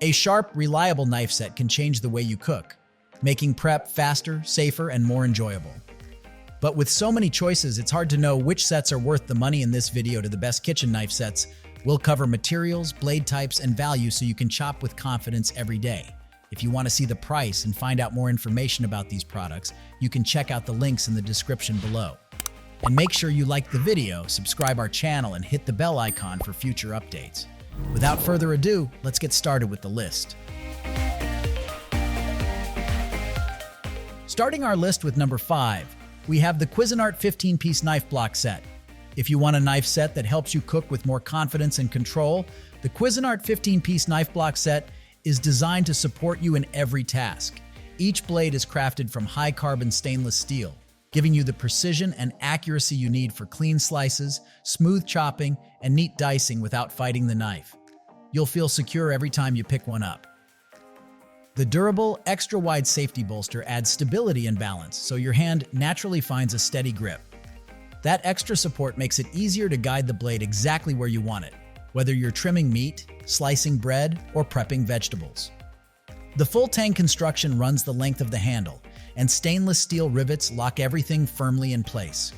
A sharp, reliable knife set can change the way you cook, making prep faster, safer, and more enjoyable. But with so many choices, it's hard to know which sets are worth the money. In this video to the best kitchen knife sets, we'll cover materials, blade types, and value so you can chop with confidence every day. If you want to see the price and find out more information about these products, you can check out the links in the description below. And make sure you like the video, subscribe our channel, and hit the bell icon for future updates. Without further ado, let's get started with the list. Starting our list with number 5, we have the Cuisinart 15-piece knife block set. If you want a knife set that helps you cook with more confidence and control, the Cuisinart 15-piece knife block set is designed to support you in every task. Each blade is crafted from high-carbon stainless steel, giving you the precision and accuracy you need for clean slices, smooth chopping, and neat dicing without fighting the knife. You'll feel secure every time you pick one up. The durable, extra-wide safety bolster adds stability and balance, so your hand naturally finds a steady grip. That extra support makes it easier to guide the blade exactly where you want it, whether you're trimming meat, slicing bread, or prepping vegetables. The full tang construction runs the length of the handle, and stainless steel rivets lock everything firmly in place.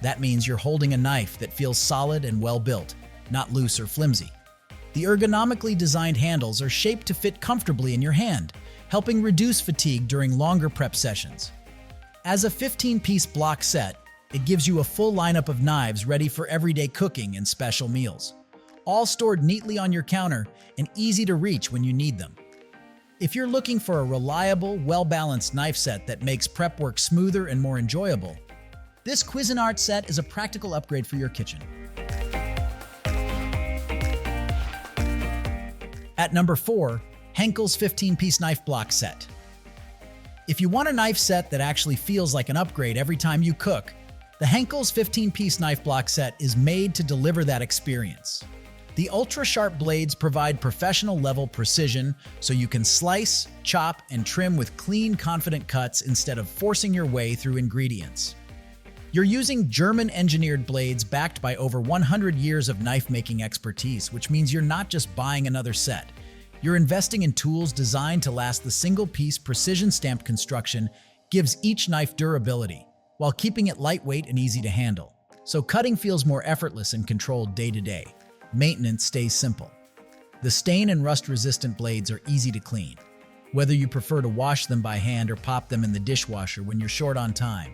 That means you're holding a knife that feels solid and well-built, not loose or flimsy. The ergonomically designed handles are shaped to fit comfortably in your hand, helping reduce fatigue during longer prep sessions. As a 15-piece block set, it gives you a full lineup of knives ready for everyday cooking and special meals, all stored neatly on your counter and easy to reach when you need them. If you're looking for a reliable, well-balanced knife set that makes prep work smoother and more enjoyable, this Cuisinart set is a practical upgrade for your kitchen. At number 4, HENCKELS 15-piece knife block set. If you want a knife set that actually feels like an upgrade every time you cook, the HENCKELS 15-piece knife block set is made to deliver that experience. The ultra-sharp blades provide professional-level precision so you can slice, chop, and trim with clean, confident cuts instead of forcing your way through ingredients. You're using German-engineered blades backed by over 100 years of knife-making expertise, which means you're not just buying another set. You're investing in tools designed to last. The single-piece, precision-stamped construction gives each knife durability, while keeping it lightweight and easy to handle. So cutting feels more effortless and controlled day to day. Maintenance stays simple. The stain and rust-resistant blades are easy to clean, whether you prefer to wash them by hand or pop them in the dishwasher when you're short on time.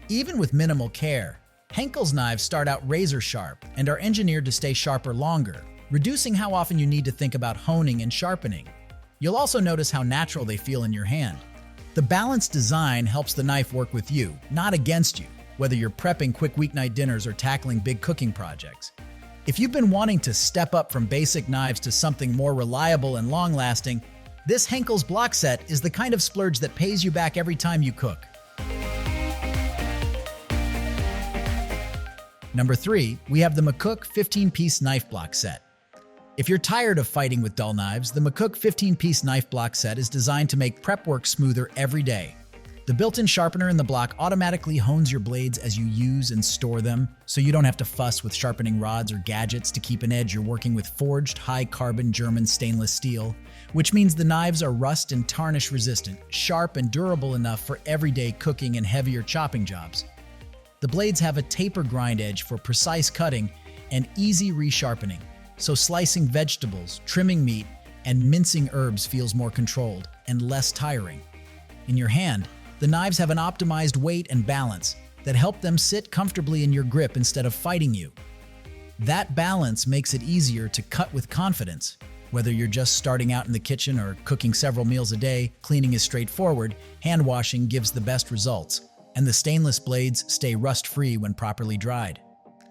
Even with minimal care, HENCKELS knives start out razor sharp and are engineered to stay sharper longer, reducing how often you need to think about honing and sharpening. You'll also notice how natural they feel in your hand. The balanced design helps the knife work with you, not against you, whether you're prepping quick weeknight dinners or tackling big cooking projects. If you've been wanting to step up from basic knives to something more reliable and long-lasting, this HENCKELS block set is the kind of splurge that pays you back every time you cook. Number 3, we have the McCook 15-piece knife block set. If you're tired of fighting with dull knives, the McCook 15-piece knife block set is designed to make prep work smoother every day. The built-in sharpener in the block automatically hones your blades as you use and store them, so you don't have to fuss with sharpening rods or gadgets to keep an edge. You're working with forged, high-carbon German stainless steel, which means the knives are rust and tarnish resistant, sharp and durable enough for everyday cooking and heavier chopping jobs. The blades have a taper grind edge for precise cutting and easy resharpening, so slicing vegetables, trimming meat, and mincing herbs feels more controlled and less tiring. In your hand, the knives have an optimized weight and balance that help them sit comfortably in your grip instead of fighting you. That balance makes it easier to cut with confidence. Whether you're just starting out in the kitchen or cooking several meals a day, cleaning is straightforward, hand washing gives the best results, and the stainless blades stay rust-free when properly dried.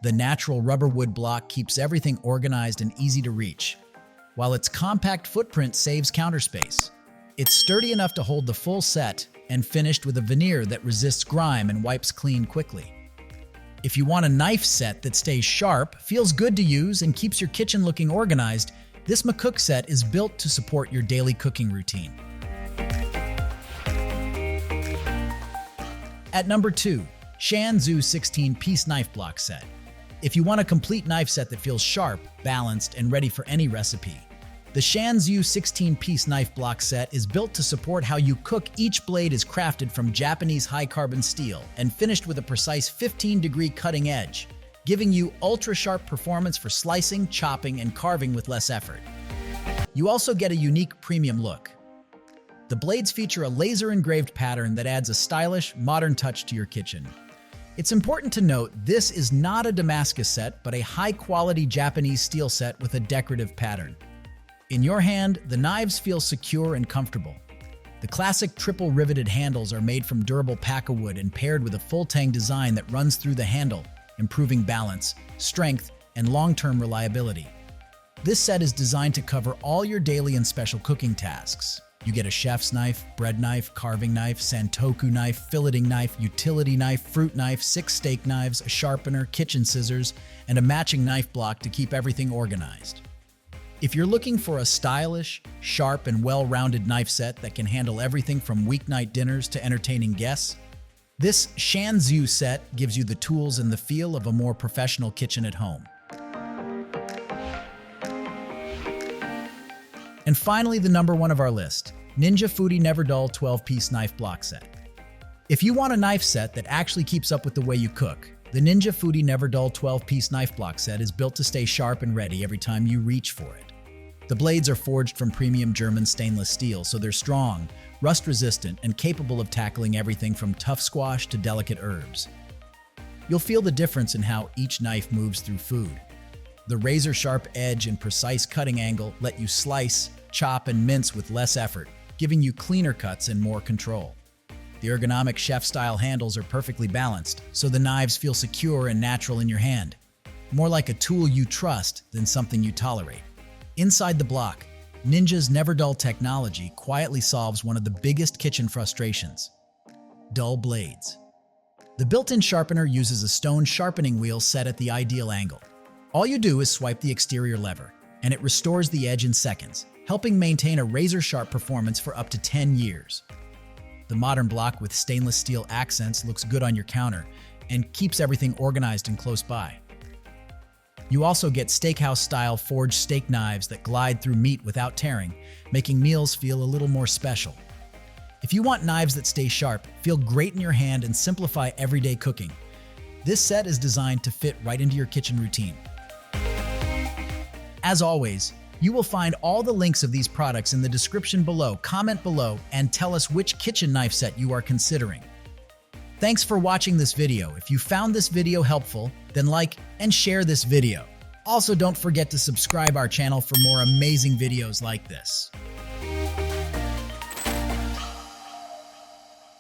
The natural rubber wood block keeps everything organized and easy to reach, while its compact footprint saves counter space. It's sturdy enough to hold the full set and finished with a veneer that resists grime and wipes clean quickly. If you want a knife set that stays sharp, feels good to use, and keeps your kitchen looking organized, this McCook set is built to support your daily cooking routine. At number 2, SHAN ZU 16-piece knife block set. If you want a complete knife set that feels sharp, balanced, and ready for any recipe, The SHAN ZU 16-piece knife block set is built to support how you cook. Each blade is crafted from Japanese high-carbon steel and finished with a precise 15-degree cutting edge, giving you ultra-sharp performance for slicing, chopping, and carving with less effort. You also get a unique premium look. The blades feature a laser-engraved pattern that adds a stylish, modern touch to your kitchen. It's important to note this is not a Damascus set, but a high-quality Japanese steel set with a decorative pattern. In your hand, the knives feel secure and comfortable. The classic triple riveted handles are made from durable pakka wood and paired with a full-tang design that runs through the handle, improving balance, strength, and long-term reliability. This set is designed to cover all your daily and special cooking tasks. You get a chef's knife, bread knife, carving knife, santoku knife, filleting knife, utility knife, fruit knife, 6 steak knives, a sharpener, kitchen scissors, and a matching knife block to keep everything organized. If you're looking for a stylish, sharp, and well-rounded knife set that can handle everything from weeknight dinners to entertaining guests, this SHAN ZU set gives you the tools and the feel of a more professional kitchen at home. And finally, the number one of our list, Foodi NeverDull 12-piece knife block set. If you want a knife set that actually keeps up with the way you cook, the Foodi NeverDull 12-piece knife block set is built to stay sharp and ready every time you reach for it. The blades are forged from premium German stainless steel, so they're strong, rust-resistant, and capable of tackling everything from tough squash to delicate herbs. You'll feel the difference in how each knife moves through food. The razor-sharp edge and precise cutting angle let you slice, chop, and mince with less effort, giving you cleaner cuts and more control. The ergonomic chef-style handles are perfectly balanced, so the knives feel secure and natural in your hand. More like a tool you trust than something you tolerate. Inside the block, Ninja's NeverDull technology quietly solves one of the biggest kitchen frustrations: dull blades. The built-in sharpener uses a stone sharpening wheel set at the ideal angle. All you do is swipe the exterior lever, and it restores the edge in seconds, helping maintain a razor-sharp performance for up to 10 years. The modern block with stainless steel accents looks good on your counter and keeps everything organized and close by. You also get steakhouse-style forged steak knives that glide through meat without tearing, making meals feel a little more special. If you want knives that stay sharp, feel great in your hand, and simplify everyday cooking, this set is designed to fit right into your kitchen routine. As always, you will find all the links of these products in the description below. Comment below and tell us which kitchen knife set you are considering. Thanks for watching this video. If you found this video helpful, then like and share this video. Also, don't forget to subscribe our channel for more amazing videos like this.